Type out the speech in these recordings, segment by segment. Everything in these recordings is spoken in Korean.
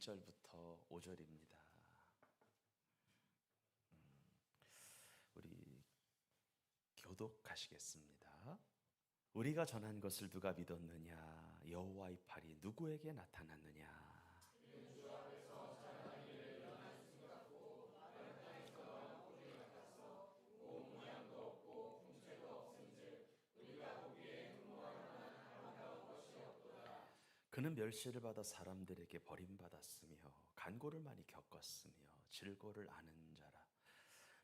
1절부터 5절입니다. 우리 교독하시겠습니다. 우리가 전한 것을 누가 믿었느냐? 여호와의 팔이 누구에게 나타났느냐? 그는 멸시를 받아 사람들에게 버림받았으며 간고를 많이 겪었으며 질고를 아는 자라.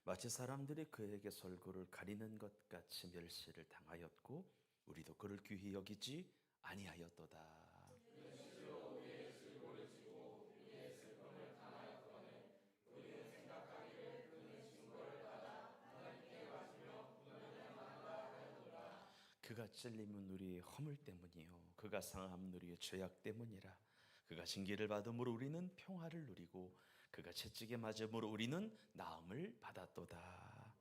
마치 사람들이 그에게 설고를 가리는 것 같이 멸시를 당하였고 우리도 그를 귀히 여기지 아니하였도다. 그가 찔림은 우리의 허물 때문이요 그가 상함은 우리의 죄악 때문이라. 그가 징계를 받음으로 우리는 평화를 누리고 그가 채찍에 맞음으로 우리는 나음을 받았도다.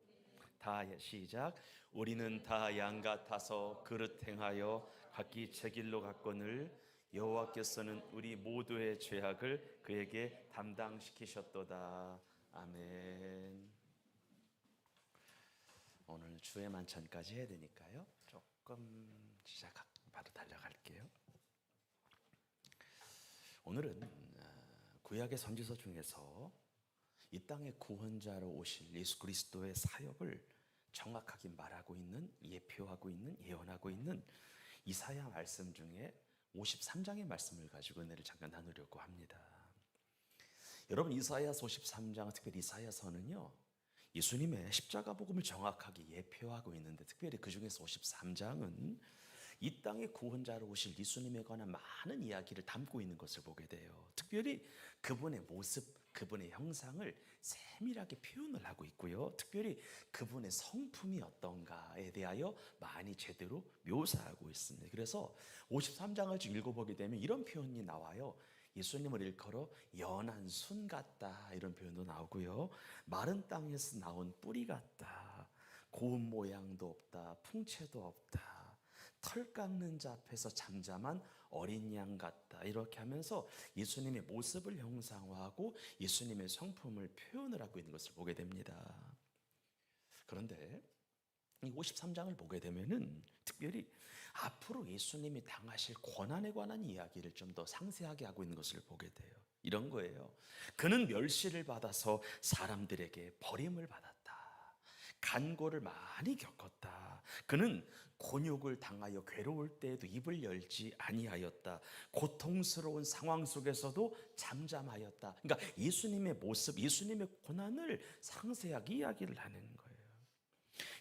다 시작. 우리는 다 양 같아서 그릇 행하여 각기 제 길로 갔거늘 여호와께서는 우리 모두의 죄악을 그에게 담당시키셨도다. 아멘. 오늘 주의 만찬까지 해야 되니까요. 조금 바로 달려갈게요. 오늘은 구약의 선지서 중에서 이 땅의 구원자로 오실 예수 그리스도의 사역을 정확하게 말하고 있는, 예표하고 있는, 예언하고 있는 이사야 말씀 중에 53장의 말씀을 가지고 은혜를 잠깐 나누려고 합니다. 여러분, 이사야서 53장, 특별히 이사야서는요 예수님의 십자가 복음을 정확하게 예표하고 있는데, 특별히 그 중에서 53장은 이 땅의 구원자로 오실 예수님에 관한 많은 이야기를 담고 있는 것을 보게 돼요. 특별히 그분의 모습, 그분의 형상을 세밀하게 표현을 하고 있고요. 특별히 그분의 성품이 어떤가에 대하여 많이 제대로 묘사하고 있습니다. 그래서 53장을 쭉 읽어보게 되면 이런 표현이 나와요. 예수님을 일컬어 연한 순 같다, 이런 표현도 나오고요. 마른 땅에서 나온 뿌리 같다, 고운 모양도 없다, 풍채도 없다, 털 깎는 자 앞에서 잠잠한 어린 양 같다, 이렇게 하면서 예수님의 모습을 형상화하고 예수님의 성품을 표현을 하고 있는 것을 보게 됩니다. 그런데 이 53장을 보게 되면은 특별히 앞으로 예수님이 당하실 고난에 관한 이야기를 좀 더 상세하게 하고 있는 것을 보게 돼요. 이런 거예요. 그는 멸시를 받아서 사람들에게 버림을 받았다. 간고를 많이 겪었다. 그는 곤욕을 당하여 괴로울 때에도 입을 열지 아니하였다. 고통스러운 상황 속에서도 잠잠하였다. 그러니까 예수님의 모습, 예수님의 고난을 상세하게 이야기를 하는 거예요.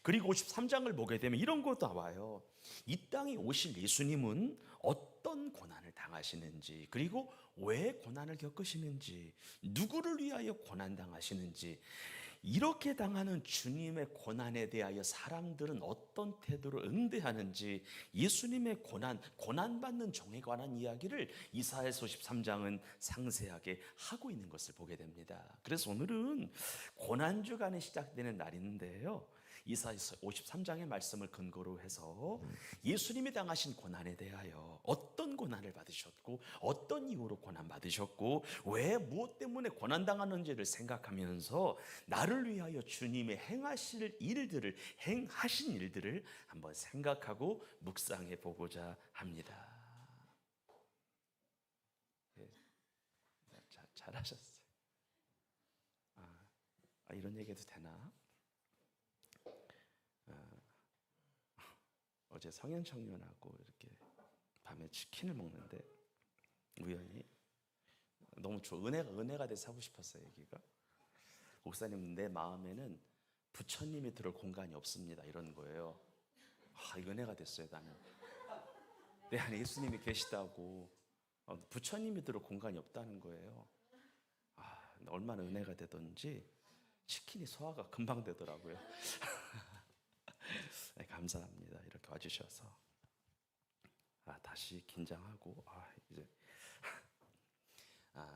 그리고 53장을 보게 되면 이런 것도 나와요. 이 땅에 오실 예수님은 어떤 고난을 당하시는지, 그리고 왜 고난을 겪으시는지, 누구를 위하여 고난당하시는지, 이렇게 당하는 주님의 고난에 대하여 사람들은 어떤 태도로 응대하는지, 예수님의 고난받는 종에 관한 이야기를 이사야서 53장은 상세하게 하고 있는 것을 보게 됩니다. 그래서 오늘은 고난주간에 시작되는 날인데요, 이사야서 53장의 말씀을 근거로 해서 예수님이 당하신 고난에 대하여 어떤 고난을 받으셨고 어떤 이유로 고난받으셨고 왜 무엇 때문에 고난당하는지를 생각하면서 나를 위하여 주님의 행하신 일들을 한번 생각하고 묵상해 보고자 합니다. 네, 잘하셨어요. 이런 얘기해도 되나? 어제 성현 청년하고 이렇게 밤에 치킨을 먹는데 우연히 너무 은혜가 돼서 하고 싶었어요. 얘기가, 목사님, 내 마음에는 부처님이 들을 공간이 없습니다, 이런 거예요. 은혜가 됐어요. 나는 내 안에 예수님이 계시다고, 부처님이 들을 공간이 없다는 거예요. 얼마나 은혜가 되던지 치킨이 소화가 금방 되더라고요. 네, 감사합니다. 이렇게 와주셔서. 다시 긴장하고, 이제.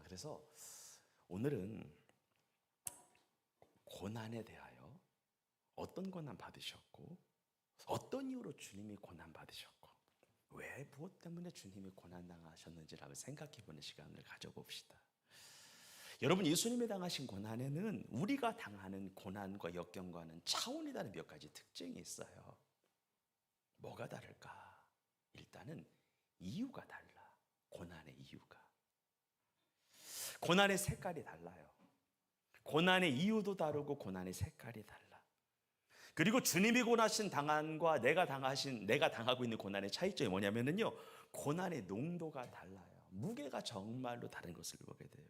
그래서 오늘은 고난에 대하여 어떤 고난 받으셨고, 어떤 이유로 주님이 고난 받으셨고, 왜 무엇 때문에 주님이 고난 당하셨는지를 한번 생각해 보는 시간을 가져봅시다. 여러분, 예수님이 당하신 고난에는 우리가 당하는 고난과 역경과는 차원이 다른 몇 가지 특징이 있어요. 뭐가 다를까? 일단은 이유가 달라. 고난의 이유가. 고난의 색깔이 달라요. 고난의 이유도 다르고 고난의 색깔이 달라. 그리고 주님이 고난하신 당함과 내가 당하고 있는 고난의 차이점이 뭐냐면요, 고난의 농도가 달라요. 무게가 정말로 다른 것을 보게 돼요.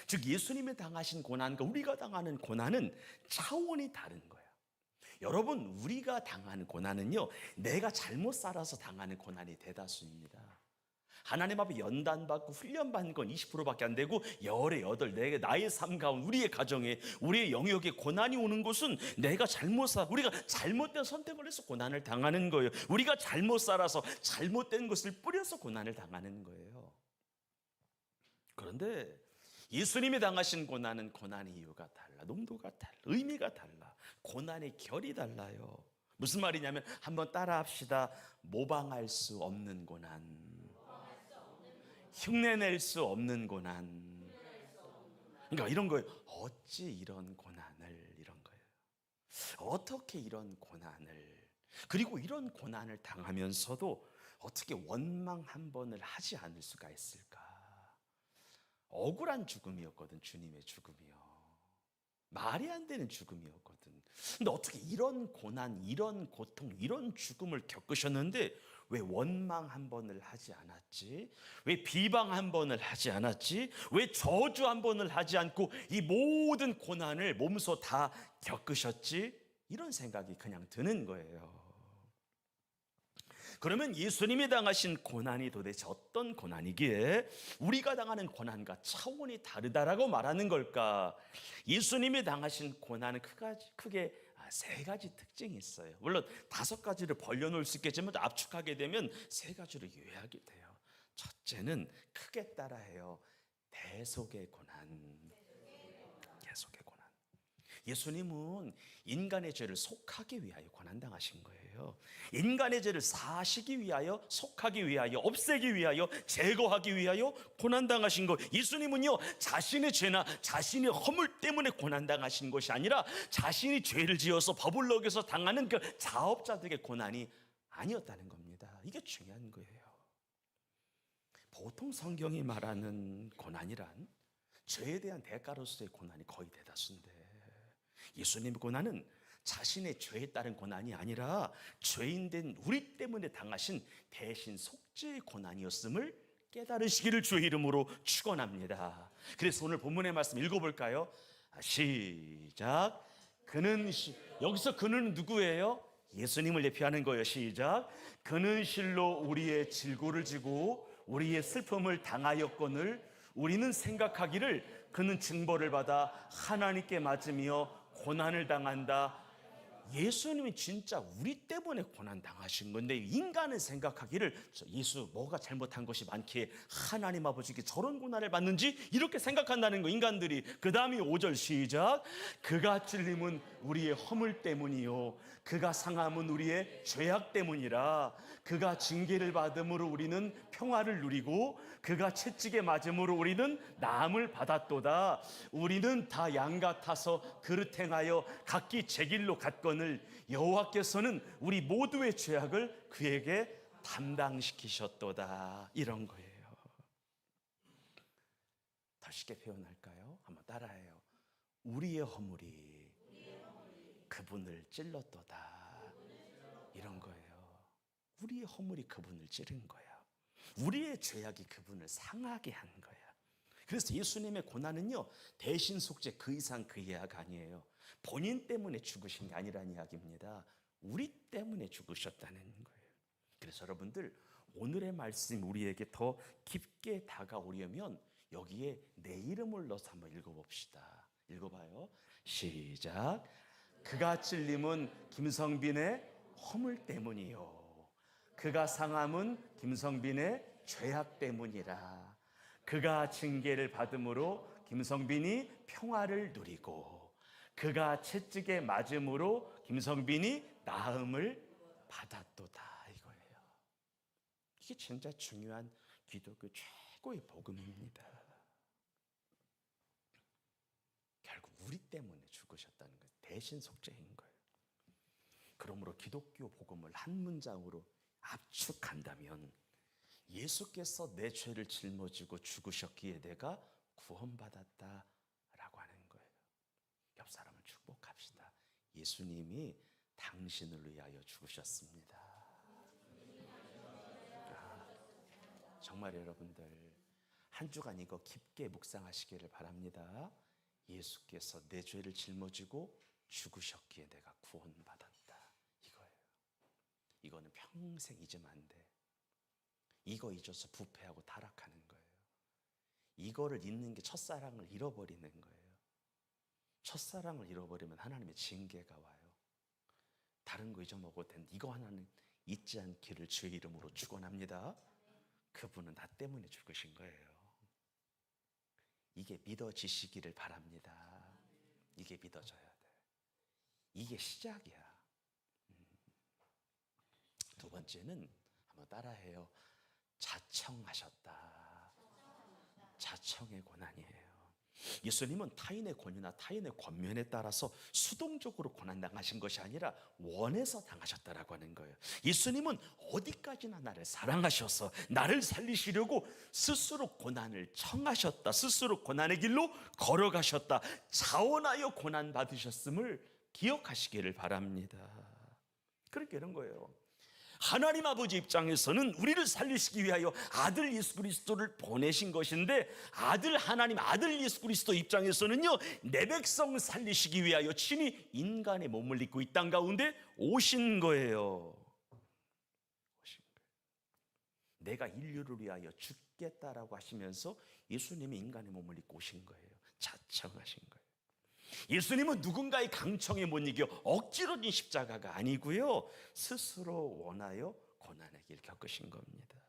즉, 예수님이 당하신 고난과 우리가 당하는 고난은 차원이 다른 거예요. 여러분, 우리가 당하는 고난은요, 내가 잘못 살아서 당하는 고난이 대다수입니다. 하나님 앞에 연단받고 훈련받는 건 20%밖에 안 되고, 열의 여덟, 나의 삶 가운데, 우리의 가정에, 우리의 영역에 고난이 오는 것은 우리가 잘못된 선택을 해서 고난을 당하는 거예요. 우리가 잘못 살아서 잘못된 것을 뿌려서 고난을 당하는 거예요. 그런데 예수님이 당하신 고난은 고난의 이유가 달라, 농도가 달라, 의미가 달라, 고난의 결이 달라요. 무슨 말이냐면, 한번 따라 합시다. 모방할 수 없는 고난, 흉내낼 수 없는 고난. 그러니까 이런 거예요. 어찌 이런 고난을, 이런 거예요. 어떻게 이런 고난을, 그리고 이런 고난을 당하면서도 어떻게 원망 한 번을 하지 않을 수가 있을까? 억울한 죽음이었거든, 주님의 죽음이요. 말이 안 되는 죽음이었거든. 근데 어떻게 이런 고난, 이런 고통, 이런 죽음을 겪으셨는데 왜 원망 한 번을 하지 않았지? 왜 비방 한 번을 하지 않았지? 왜 저주 한 번을 하지 않고 이 모든 고난을 몸소 다 겪으셨지? 이런 생각이 그냥 드는 거예요. 그러면 예수님이 당하신 고난이 도대체 어떤 고난이기에 우리가 당하는 고난과 차원이 다르다라고 말하는 걸까? 예수님이 당하신 고난은 크게 세 가지 특징이 있어요. 물론 5가지를 벌려놓을 수 있겠지만 압축하게 되면 3가지로 요약이 돼요. 첫째는 크게 따라해요. 대속의 고난. 대속의 고난. 예수님은 인간의 죄를 속하기 위하여 고난당하신 거예요. 인간의 죄를 사시기 위하여, 속하기 위하여, 없애기 위하여, 제거하기 위하여 고난당하신 거. 예수님은요, 자신의 죄나 자신의 허물 때문에 고난당하신 것이 아니라 자신이 죄를 지어서 법을 어겨서 당하는 그 자업자들의 고난이 아니었다는 겁니다. 이게 중요한 거예요. 보통 성경이 말하는 고난이란 죄에 대한 대가로서의 고난이 거의 대다수인데, 예수님의 고난은 자신의 죄에 따른 고난이 아니라 죄인된 우리 때문에 당하신 대신 속죄의 고난이었음을 깨달으시기를 주의 이름으로 축원합니다. 그래서 오늘 본문의 말씀 읽어볼까요? 시작. 여기서 그는 누구예요? 예수님을 예표하는 거예요. 시작. 그는 실로 우리의 질고를 지고 우리의 슬픔을 당하였거늘 우리는 생각하기를 그는 징벌을 받아 하나님께 맞으며 고난을 당한다. 예수님이 진짜 우리 때문에 고난 당하신 건데, 인간은 생각하기를 예수 뭐가 잘못한 것이 많기에 하나님 아버지께 저런 고난을 받는지 이렇게 생각한다는 거, 인간들이. 그 다음에 5절 시작. 그가 찔림은 우리의 허물 때문이요 그가 상함은 우리의 죄악 때문이라. 그가 징계를 받음으로 우리는 평화를 누리고 그가 채찍에 맞음으로 우리는 나음을 받았도다. 우리는 다 양 같아서 그릇 행하여 각기 제 길로 갔거늘 여호와께서는 우리 모두의 죄악을 그에게 담당시키셨도다. 이런 거예요. 더 쉽게 표현할까요? 한번 따라해요. 우리의 허물이 그분을 찔렀도다. 이런 거예요. 우리의 허물이 그분을 찌른 거야. 우리의 죄악이 그분을 상하게 한 거야. 그래서 예수님의 고난은요, 대신 속죄 그 이상 그 이하가 아니에요. 본인 때문에 죽으신 게 아니라는 이야기입니다. 우리 때문에 죽으셨다는 거예요. 그래서 여러분들, 오늘의 말씀 우리에게 더 깊게 다가오려면 여기에 내 이름을 넣어서 한번 읽어봅시다. 읽어봐요. 시작. 그가 찔림은 김성빈의 허물 때문이요 그가 상함은 김성빈의 죄악 때문이라. 그가 징계를 받음으로 김성빈이 평화를 누리고 그가 채찍에 맞음으로 김성빈이 나음을 받았도다. 이거예요. 이게 진짜 중요한 기독교 최고의 복음입니다. 우리 때문에 죽으셨다는 거예요. 대신 속죄인 거예요. 그러므로 기독교 복음을 한 문장으로 압축한다면 예수께서 내 죄를 짊어지고 죽으셨기에 내가 구원받았다라고 하는 거예요. 옆 사람을 축복합시다. 예수님이 당신을 위하여 죽으셨습니다. 정말 여러분들 한 주간 이거 깊게 묵상하시기를 바랍니다. 예수께서 내 죄를 짊어지고 죽으셨기에 내가 구원받았다. 이거예요. 이거는 평생 잊으면 안 돼. 이거 잊어서 부패하고 타락하는 거예요. 이거를 잊는 게 첫사랑을 잃어버리는 거예요. 첫사랑을 잃어버리면 하나님의 징계가 와요. 다른 거 잊어먹어도 되는데 이거 하나는 잊지 않기를 주의 이름으로 축원합니다. 그분은 나 때문에 죽으신 거예요. 이게 믿어지시기를 바랍니다. 이게 믿어져야 돼. 이게 시작이야. 두 번째는 한번 따라해요. 자청하셨다. 자청의 고난이에요. 예수님은 타인의 권위나 타인의 권면에 따라서 수동적으로 고난당하신 것이 아니라 원해서 당하셨다라고 하는 거예요. 예수님은 어디까지나 나를 사랑하셔서 나를 살리시려고 스스로 고난을 청하셨다. 스스로 고난의 길로 걸어가셨다. 자원하여 고난 받으셨음을 기억하시기를 바랍니다. 그렇게 이런 거예요. 하나님 아버지 입장에서는 우리를 살리시기 위하여 아들 예수 그리스도를 보내신 것인데 아들 하나님 아들 예수 그리스도 입장에서는요 내 백성 살리시기 위하여 친히 인간의 몸을 입고 이 땅 가운데 오신 거예요. 내가 인류를 위하여 죽겠다라고 하시면서 예수님이 인간의 몸을 입고 오신 거예요. 자청하신 거예요. 예수님은 누군가의 강청에 못 이겨 억지로 진 십자가가 아니고요 스스로 원하여 고난의 길 겪으신 겁니다.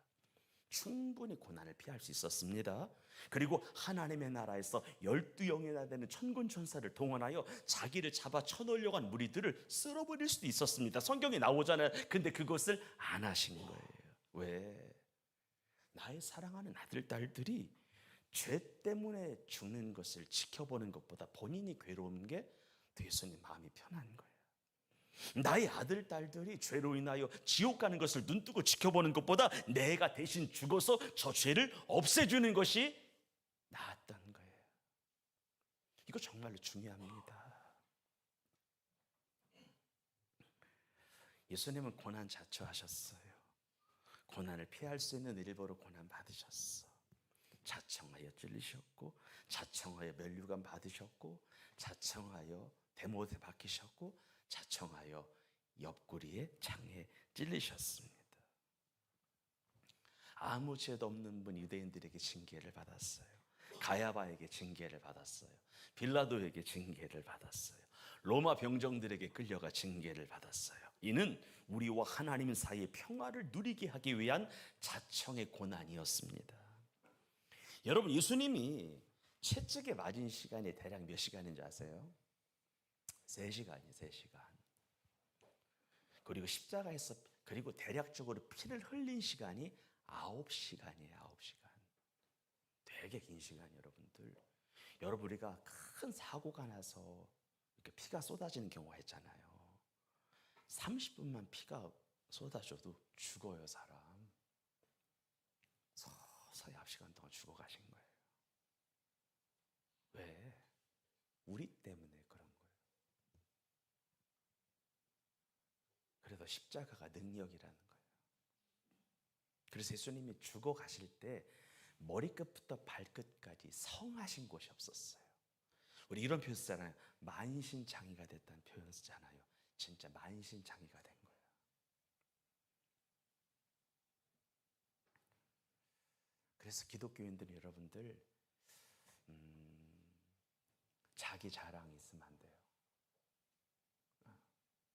충분히 고난을 피할 수 있었습니다. 그리고 하나님의 나라에서 12영이나 되는 천군 천사를 동원하여 자기를 잡아 쳐넣으려고 한 무리들을 쓸어버릴 수도 있었습니다. 성경에 나오잖아요. 근데 그것을 안 하신 거예요. 왜? 나의 사랑하는 아들 딸들이 죄 때문에 죽는 것을 지켜보는 것보다 본인이 괴로운 게 예수님 마음이 편한 거예요. 나의 아들 딸들이 죄로 인하여 지옥 가는 것을 눈뜨고 지켜보는 것보다 내가 대신 죽어서 저 죄를 없애주는 것이 나았던 거예요. 이거 정말로 중요합니다. 예수님은 고난 자처하셨어요. 고난을 피할 수 있는 일부러 고난 받으셨어. 자청하여 찔리셨고 자청하여 면류관 받으셨고 자청하여 대못에 박히셨고 자청하여 옆구리에 창에 찔리셨습니다. 아무 죄도 없는 분 유대인들에게 징계를 받았어요. 가야바에게 징계를 받았어요. 빌라도에게 징계를 받았어요. 로마 병정들에게 끌려가 징계를 받았어요. 이는 우리와 하나님 사이의 평화를 누리게 하기 위한 자청의 고난이었습니다. 여러분 예수님이 채찍에 맞은 시간이 대략 몇 시간인지 아세요? 3시간이에요. 3시간. 그리고 십자가에서 그리고 대략적으로 피를 흘린 시간이 9시간이에요. 9시간. 되게 긴 시간 여러분들. 여러분 우리가 큰 사고가 나서 이렇게 피가 쏟아지는 경우가 있잖아요. 30분만 피가 쏟아져도 죽어요 사람. 서서히 9시간 동안 죽어가신 거예요. 왜? 우리 때문에 그런 거예요. 그래서 십자가가 능력이라는 거예요. 그래서 예수님이 죽어가실 때 머리끝부터 발끝까지 성하신 곳이 없었어요. 우리 이런 표현 쓰잖아요. 만신창이가 됐다는 표현 쓰잖아요. 진짜 만신창이가 된 거예요. 그래서 기독교인들 여러분들 자기 자랑이 있으면 안 돼요.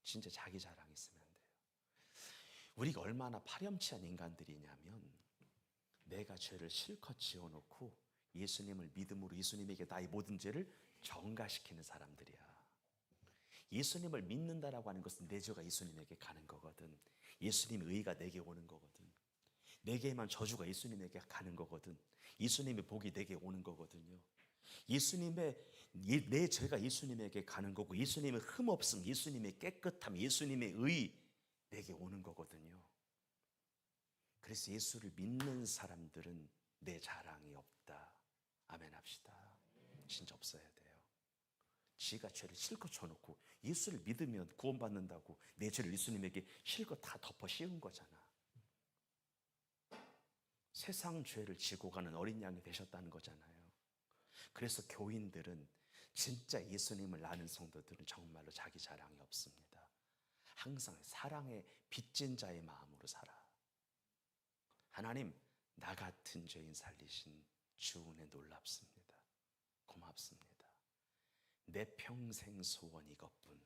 진짜 자기 자랑이 있으면 안 돼요. 우리가 얼마나 파렴치한 인간들이냐면 내가 죄를 실컷 지어놓고 예수님을 믿음으로 예수님에게 나의 모든 죄를 전가시키는 사람들이야. 예수님을 믿는다라고 하는 것은 내 죄가 예수님에게 가는 거거든. 예수님의 의가 내게 오는 거거든. 내게만 저주가 예수님에게 가는 거거든. 예수님의 복이 내게 오는 거거든요. 예수님의 내 죄가 예수님에게 가는 거고, 예수님의 흠없음, 예수님의 깨끗함, 예수님의 의 내게 오는 거거든요. 그래서 예수를 믿는 사람들은 내 자랑이 없다. 아멘 합시다. 진짜 없어야 돼요. 지가 죄를 실컷 쳐놓고 예수를 믿으면 구원받는다고 내 죄를 예수님에게 실컷 다 덮어 씌운 거잖아. 세상 죄를 지고 가는 어린 양이 되셨다는 거잖아요. 그래서 교인들은, 진짜 예수님을 아는 성도들은 정말로 자기 자랑이 없습니다. 항상 사랑의 빚진 자의 마음으로 살아. 하나님, 나 같은 죄인 살리신 주 은혜 놀랍습니다. 고맙습니다. 내 평생 소원 이것뿐,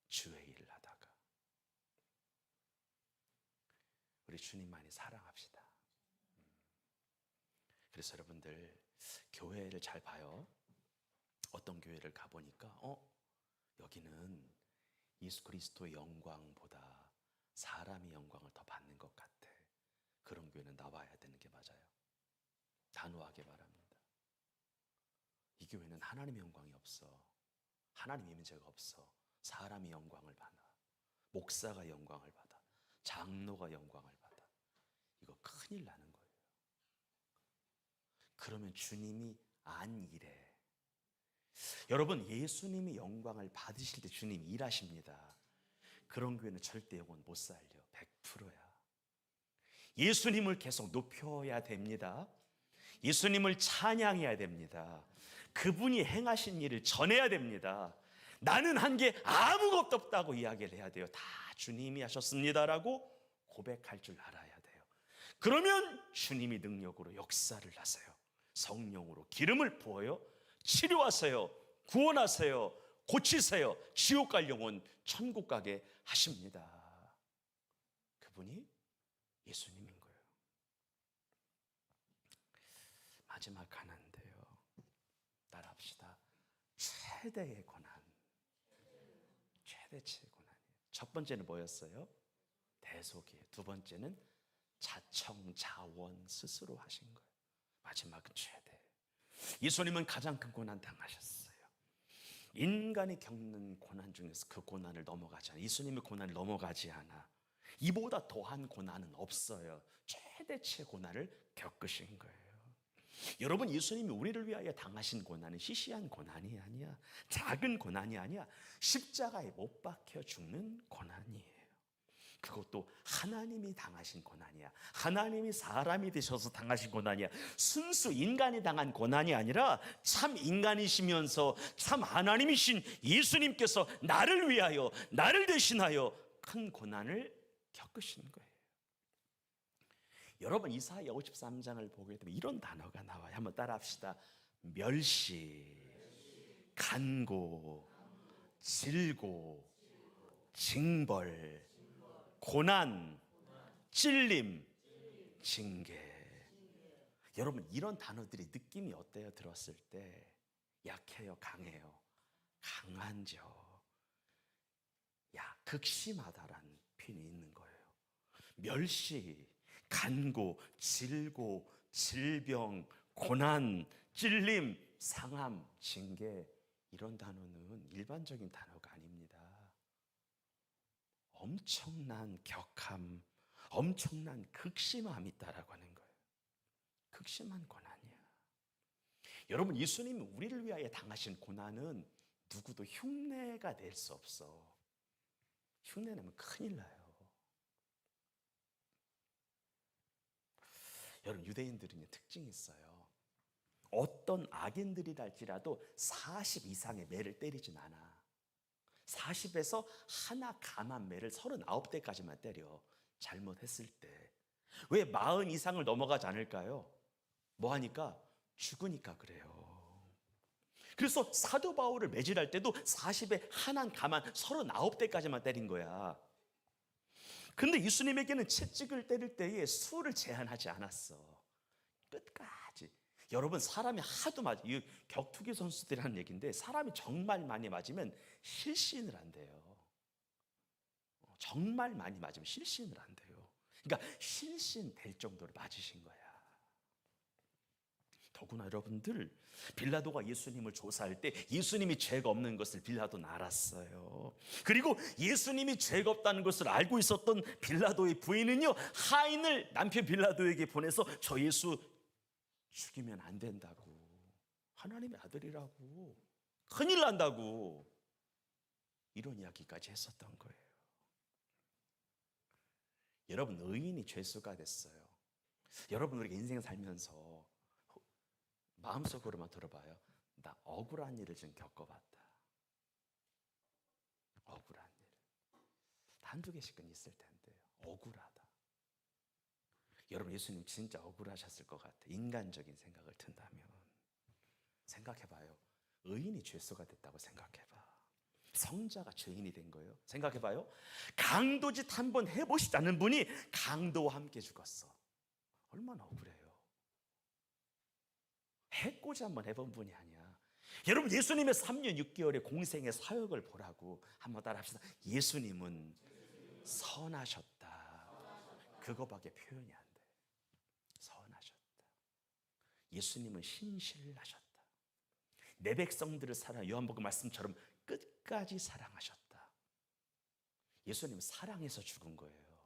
주의 일을 하다가. 우리 주님 많이 사랑합시다. 그래서 여러분들 교회를 잘 봐요. 어떤 교회를 가보니까 여기는 예수 그리스도의 영광보다 사람의 영광을 더 받는 것 같아. 그런 교회는 나와야 되는 게 맞아요. 단호하게 말합니다. 이 교회는 하나님의 영광이 없어. 하나님의 임재가 없어. 사람이 영광을 받아. 목사가 영광을 받아. 장로가 영광을 받아. 이거 큰일 나는 거예요. 그러면 주님이 안 일해. 여러분, 예수님이 영광을 받으실 때 주님이 일하십니다. 그런 교회는 절대 영원 못 살려. 100%야. 예수님을 계속 높여야 됩니다. 예수님을 찬양해야 됩니다. 그분이 행하신 일을 전해야 됩니다. 나는 한 게 아무것도 없다고 이야기를 해야 돼요. 다 주님이 하셨습니다라고 고백할 줄 알아야 돼요. 그러면 주님이 능력으로 역사를 하세요. 성령으로 기름을 부어요. 치료하세요. 구원하세요. 고치세요. 지옥 갈 영혼 천국 가게 하십니다. 그분이 예수님인 거예요. 마지막 하나인데요. 따라합시다. 최대의 고난. 최대치의 고난이에요. 첫 번째는 뭐였어요? 대속이에요. 두 번째는 자청자원 스스로 하신 거예요. 마지막은 최대. 예수님은 가장 큰 고난 당하셨어요. 인간이 겪는 고난 중에서 그 고난을 넘어가지 않아. 예수님의 고난을 넘어가지 않아. 이보다 더한 고난은 없어요. 최대치의 고난을 겪으신 거예요. 여러분, 예수님이 우리를 위하여 당하신 고난은 시시한 고난이 아니야. 작은 고난이 아니야. 십자가에 못 박혀 죽는 고난이에요. 그것도 하나님이 당하신 고난이야. 하나님이 사람이 되셔서 당하신 고난이야. 순수 인간이 당한 고난이 아니라 참 인간이시면서 참 하나님이신 예수님께서 나를 위하여, 나를 대신하여 큰 고난을 겪으신 거예요. 여러분, 이사야 53장을 보게 되면 이런 단어가 나와요. 한번 따라합시다. 멸시, 간고, 질고, 징벌, 고난, 찔림, 징계. 여러분, 이런 단어들이 느낌이 어때요? 들었을 때 약해요, 강해요? 강한죠. 극심하다라는 표현이 있는 거예요. 멸시, 간고, 질고, 질병, 고난, 찔림, 상함, 징계, 이런 단어는 일반적인 단어가 아닙니다. 엄청난 격함, 엄청난 극심함이 있다라고 하는 거예요. 극심한 고난이야. 여러분, 예수님이 우리를 위하여 당하신 고난은 누구도 흉내가 낼 수 없어. 흉내내면 큰일 나요. 여러분, 유대인들은 특징이 있어요. 어떤 악인들이랄지라도 40 이상의 매를 때리진 않아. 40에서 하나 감한 매를 39대까지만 때려. 잘못했을 때. 왜 40 이상을 넘어가지 않을까요? 뭐 하니까? 죽으니까 그래요. 그래서 사도 바울을 매질할 때도 40에 하나 감한 39대까지만 때린 거야. 근데 예수님에게는 채찍을 때릴 때에 수를 제한하지 않았어. 끝까지. 여러분, 사람이 하도 맞아. 이 격투기 선수들이 하는 얘기인데, 사람이 정말 많이 맞으면 실신을 안 돼요. 정말 많이 맞으면 실신을 안 돼요. 그러니까 실신 될 정도로 맞으신 거야. 더구나 여러분들, 빌라도가 예수님을 조사할 때 예수님이 죄가 없는 것을 빌라도는 알았어요. 그리고 예수님이 죄가 없다는 것을 알고 있었던 빌라도의 부인은요, 하인을 남편 빌라도에게 보내서 저 예수 죽이면 안 된다고, 하나님의 아들이라고, 큰일 난다고, 이런 이야기까지 했었던 거예요. 여러분, 의인이 죄수가 됐어요. 여러분, 우리가 인생 살면서 마음속으로만 들어봐요. 나 억울한 일을 좀 겪어봤다. 억울한 일. 한두 개씩은 있을 텐데요. 억울하다. 여러분, 예수님 진짜 억울하셨을 것 같아. 인간적인 생각을 든다면. 생각해봐요. 의인이 죄수가 됐다고 생각해봐. 성자가 죄인이 된 거예요. 생각해봐요. 강도짓 한번 해보시지 않은 분이 강도와 함께 죽었어. 얼마나 억울해요. 해코지 한번 해본 분이 아니야. 여러분, 예수님의 3년 6개월의 공생의 사역을 보라고 한번 따라 합시다. 예수님은 선하셨다. 그거밖에 표현이 안 돼. 선하셨다. 예수님은 신실하셨다. 내 백성들을 사랑, 요한복음 말씀처럼 끝까지 사랑하셨다. 예수님은 사랑해서 죽은 거예요.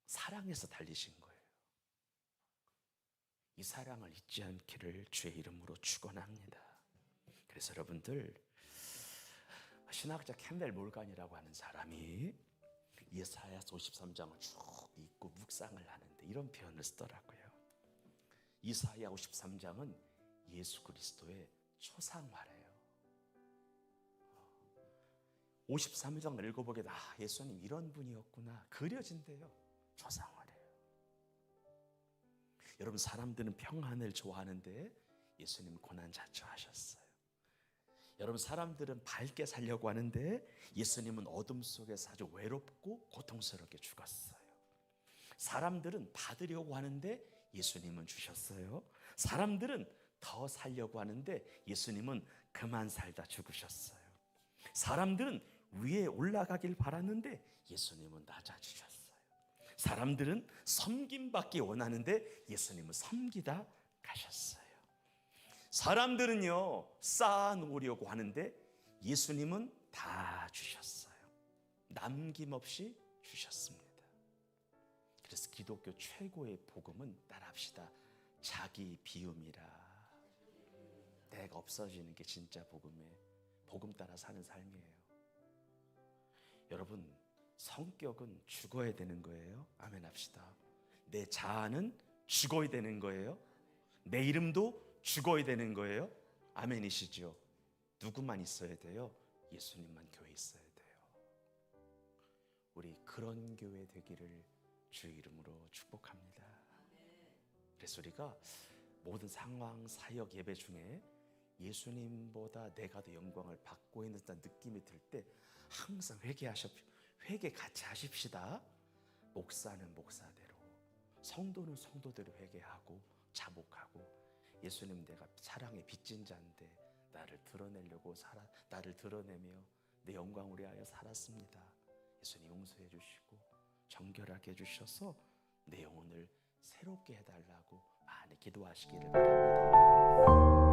사랑해서 달리신 거예요. 이 사랑을 잊지 않기를 주의 이름으로 축원합니다. 그래서 여러분들, 신학자 캠벨 몰간이라고 하는 사람이 이사야서 53장을 쭉 읽고 묵상을 하는데 이런 표현을 쓰더라고요. 이사야 53장은 예수 그리스도의 초상화래요. 53장을 읽어보게 예수님 이런 분이었구나 그려진대요. 초상화래요. 여러분, 사람들은 평안을 좋아하는데 예수님은 고난 자초하셨어요. 여러분, 사람들은 밝게 살려고 하는데 예수님은 어둠 속에서 아주 외롭고 고통스럽게 죽었어요. 사람들은 받으려고 하는데 예수님은 주셨어요. 사람들은 더 살려고 하는데 예수님은 그만 살다 죽으셨어요. 사람들은 위에 올라가길 바랐는데 예수님은 낮아지셨어요. 사람들은 섬김받기 원하는데 예수님은 섬기다 가셨어요. 사람들은요, 쌓아놓으려고 하는데 예수님은 다 주셨어요. 남김없이 주셨습니다. 그래서 기독교 최고의 복음은 따라합시다. 자기 비움이라. 내가 없어지는 게 진짜 복음이에요. 복음 따라 사는 삶이에요. 여러분, 성격은 죽어야 되는 거예요. 아멘 합시다. 내 자아는 죽어야 되는 거예요. 내 이름도 죽어야 되는 거예요. 아멘이시죠? 누구만 있어야 돼요? 예수님만 교회에 있어야 돼요. 우리 그런 교회 되기를 주의 이름으로 축복합니다. 그래서 우리가 모든 상황, 사역, 예배 중에 예수님보다 내가 더 영광을 받고 있는 듯한 느낌이 들 때 항상 회개 같이 하십시다. 목사는 목사대로, 성도는 성도대로 회개하고 자복하고, 예수님 내가 사랑의 빚진 자인데 나를 드러내며 내 영광을 위하여 살았습니다. 예수님 용서해 주시고 정결하게 해주셔서 내 영혼을 새롭게 해달라고 많이 기도하시기를 바랍니다.